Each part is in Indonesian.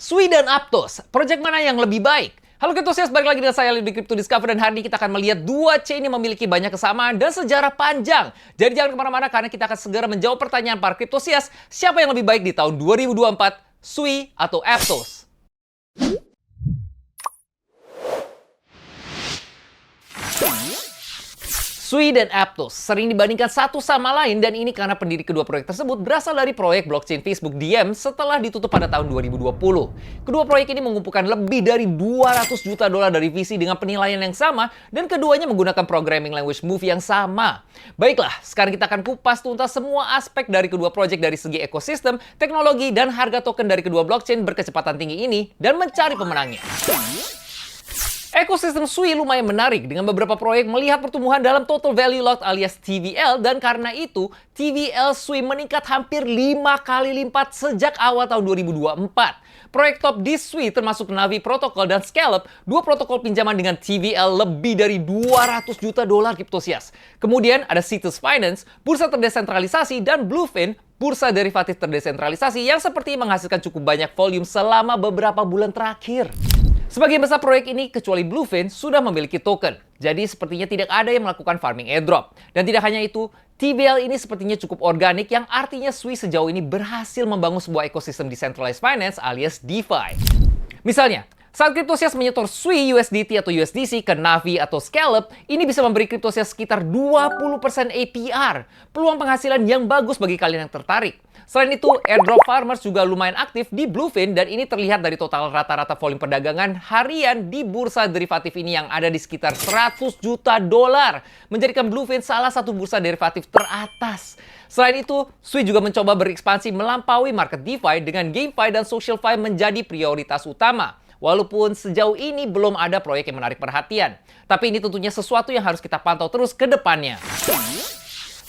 Sui dan Aptos, proyek mana yang lebih baik? Halo Cryptosias, balik lagi dengan saya di Crypto Discover dan hari ini kita akan melihat dua chain yang memiliki banyak kesamaan dan sejarah panjang. Jadi jangan kemana-mana karena kita akan segera menjawab pertanyaan para Cryptosias, siapa yang lebih baik di tahun 2024, Sui atau Aptos? Sui dan Aptos sering dibandingkan satu sama lain dan ini karena pendiri kedua proyek tersebut berasal dari proyek blockchain Facebook Diem setelah ditutup pada tahun 2020. Kedua proyek ini mengumpulkan lebih dari 200 juta dolar dari VC dengan penilaian yang sama dan keduanya menggunakan programming language Move yang sama. Baiklah, sekarang kita akan kupas tuntas semua aspek dari kedua proyek dari segi ekosistem, teknologi, dan harga token dari kedua blockchain berkecepatan tinggi ini dan mencari pemenangnya. Ekosistem Sui lumayan menarik dengan beberapa proyek melihat pertumbuhan dalam total value locked alias TVL dan karena itu TVL Sui meningkat hampir 5 kali lipat sejak awal tahun 2024. Proyek top di Sui termasuk Navi Protocol dan Scallop, dua protokol pinjaman dengan TVL lebih dari 200 juta dolar Cryptosias. Kemudian ada Cetus Finance, bursa terdesentralisasi, dan Bluefin, bursa derivatif terdesentralisasi yang seperti menghasilkan cukup banyak volume selama beberapa bulan terakhir. Sebagian besar proyek ini, kecuali Bluefin, sudah memiliki token. Jadi sepertinya tidak ada yang melakukan farming airdrop. Dan tidak hanya itu, TVL ini sepertinya cukup organik yang artinya Sui sejauh ini berhasil membangun sebuah ekosistem decentralized finance alias DeFi. Misalnya, saat Cryptosias menyetor Sui USDT atau USDC ke Navi atau Scallop, ini bisa memberi Cryptosias sekitar 20% APR. Peluang penghasilan yang bagus bagi kalian yang tertarik. Selain itu, airdrop farmers juga lumayan aktif di Bluefin dan ini terlihat dari total rata-rata volume perdagangan harian di bursa derivatif ini yang ada di sekitar 100 juta dolar, menjadikan Bluefin salah satu bursa derivatif teratas. Selain itu, Sui juga mencoba berekspansi melampaui market DeFi dengan GameFi dan SocialFi menjadi prioritas utama. Walaupun sejauh ini belum ada proyek yang menarik perhatian. Tapi ini tentunya sesuatu yang harus kita pantau terus ke depannya.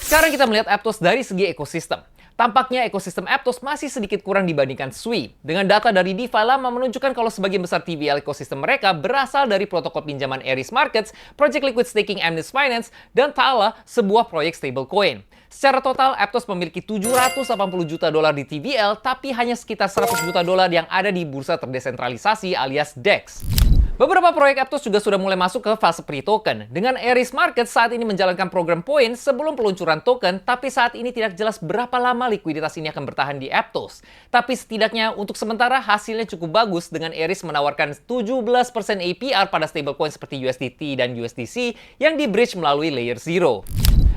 Sekarang kita melihat Aptos dari segi ekosistem. Tampaknya ekosistem Aptos masih sedikit kurang dibandingkan Sui. Dengan data dari DeFi lama menunjukkan kalau sebagian besar TVL ekosistem mereka berasal dari protokol pinjaman Ares Markets, Project Liquid Staking Amnesty Finance, dan Tala, sebuah proyek stablecoin. Secara total, Aptos memiliki 780 juta dolar di TVL, tapi hanya sekitar 100 juta dolar yang ada di bursa terdesentralisasi alias DEX. Beberapa proyek Aptos juga sudah mulai masuk ke fase pre-token. Dengan Ares Market saat ini menjalankan program poin sebelum peluncuran token, tapi saat ini tidak jelas berapa lama likuiditas ini akan bertahan di Aptos. Tapi setidaknya untuk sementara hasilnya cukup bagus dengan Ares menawarkan 17% APR pada stablecoin seperti USDT dan USDC yang di-bridge melalui Layer Zero.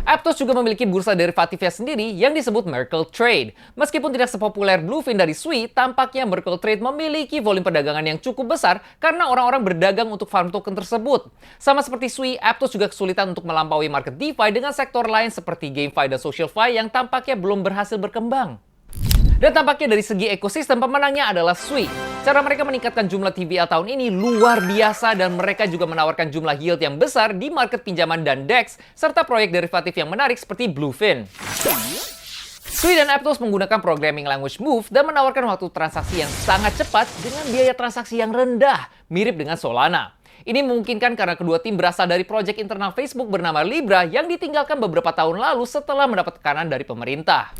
Aptos juga memiliki bursa derivatifnya sendiri yang disebut Merkle Trade. Meskipun tidak sepopuler Bluefin dari Sui, tampaknya Merkle Trade memiliki volume perdagangan yang cukup besar karena orang-orang berdagang untuk farm token tersebut. Sama seperti Sui, Aptos juga kesulitan untuk melampaui market DeFi dengan sektor lain seperti GameFi dan SocialFi yang tampaknya belum berhasil berkembang. Dan tampaknya dari segi ekosistem pemenangnya adalah Sui. Cara mereka meningkatkan jumlah TVL tahun ini luar biasa dan mereka juga menawarkan jumlah yield yang besar di market pinjaman dan DEX serta proyek derivatif yang menarik seperti Bluefin. Sui dan Aptos menggunakan programming language Move dan menawarkan waktu transaksi yang sangat cepat dengan biaya transaksi yang rendah, mirip dengan Solana. Ini memungkinkan karena kedua tim berasal dari proyek internal Facebook bernama Libra yang ditinggalkan beberapa tahun lalu setelah mendapat tekanan dari pemerintah.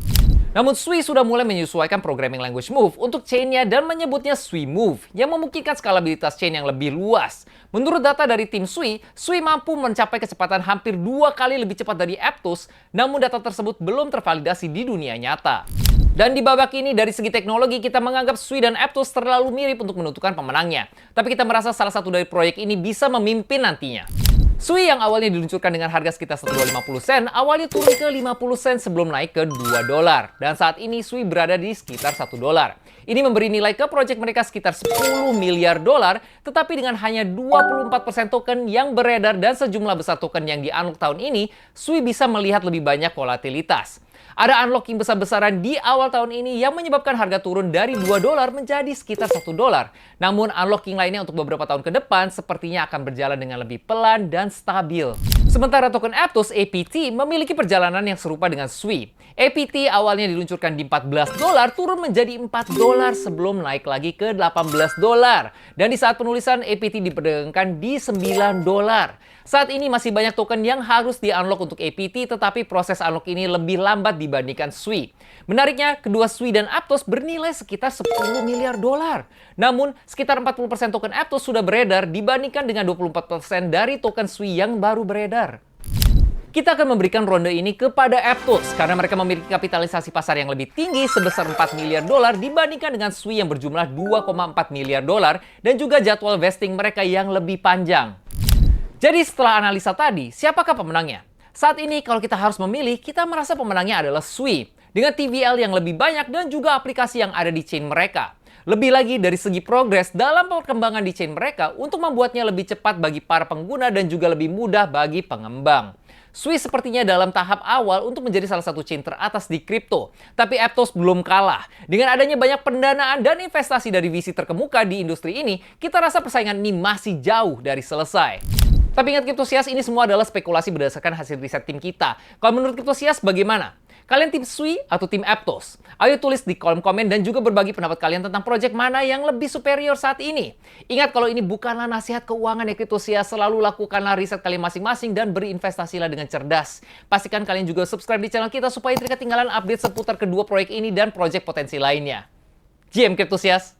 Namun Sui sudah mulai menyesuaikan programming language Move untuk chain-nya dan menyebutnya Sui Move yang memungkinkan skalabilitas chain yang lebih luas. Menurut data dari tim Sui, Sui mampu mencapai kecepatan hampir 2 kali lebih cepat dari Aptos, namun data tersebut belum tervalidasi di dunia nyata. Dan di babak ini dari segi teknologi kita menganggap Sui dan Aptos terlalu mirip untuk menentukan pemenangnya. Tapi kita merasa salah satu dari proyek ini bisa memimpin nantinya. Sui yang awalnya diluncurkan dengan harga sekitar 1,50 sen, awalnya turun ke 50 sen sebelum naik ke 2 dolar. Dan saat ini Sui berada di sekitar 1 dolar. Ini memberi nilai ke proyek mereka sekitar 10 miliar dolar, tetapi dengan hanya 24% token yang beredar dan sejumlah besar token yang di-unlock tahun ini, Sui bisa melihat lebih banyak volatilitas. Ada unlocking besar-besaran di awal tahun ini yang menyebabkan harga turun dari 2 dolar menjadi sekitar 1 dolar. Namun unlocking lainnya untuk beberapa tahun ke depan sepertinya akan berjalan dengan lebih pelan dan stabil. Sementara token Aptos APT memiliki perjalanan yang serupa dengan Sui. APT awalnya diluncurkan di $14, turun menjadi $4 sebelum naik lagi ke $18. Dan di saat penulisan, APT diperdagangkan di $9. Saat ini masih banyak token yang harus di-unlock untuk APT, tetapi proses unlock ini lebih lambat dibandingkan Sui. Menariknya, kedua Sui dan Aptos bernilai sekitar $10 miliar. Namun, sekitar 40% token Aptos sudah beredar dibandingkan dengan 24% dari token Sui yang baru beredar. Kita akan memberikan ronde ini kepada Aptos karena mereka memiliki kapitalisasi pasar yang lebih tinggi sebesar $4 miliar dibandingkan dengan Sui yang berjumlah $2,4 miliar dan juga jadwal vesting mereka yang lebih panjang. Jadi setelah analisa tadi, siapakah pemenangnya? Saat ini kalau kita harus memilih, kita merasa pemenangnya adalah Sui dengan TVL yang lebih banyak dan juga aplikasi yang ada di chain mereka. Lebih lagi dari segi progres dalam perkembangan di chain mereka untuk membuatnya lebih cepat bagi para pengguna dan juga lebih mudah bagi pengembang. Sui sepertinya dalam tahap awal untuk menjadi salah satu chain teratas di kripto. Tapi Aptos belum kalah. Dengan adanya banyak pendanaan dan investasi dari VC terkemuka di industri ini, kita rasa persaingan ini masih jauh dari selesai. Tapi ingat Cryptosias, ini semua adalah spekulasi berdasarkan hasil riset tim kita. Kalau menurut Cryptosias bagaimana? Kalian tim Sui atau tim Aptos? Ayo tulis di kolom komen dan juga berbagi pendapat kalian tentang project mana yang lebih superior saat ini. Ingat kalau ini bukanlah nasihat keuangan ya Cryptosias, selalu lakukanlah riset kalian masing-masing dan berinvestasilah dengan cerdas. Pastikan kalian juga subscribe di channel kita supaya tidak ketinggalan update seputar kedua proyek ini dan proyek potensi lainnya. GM Cryptosias.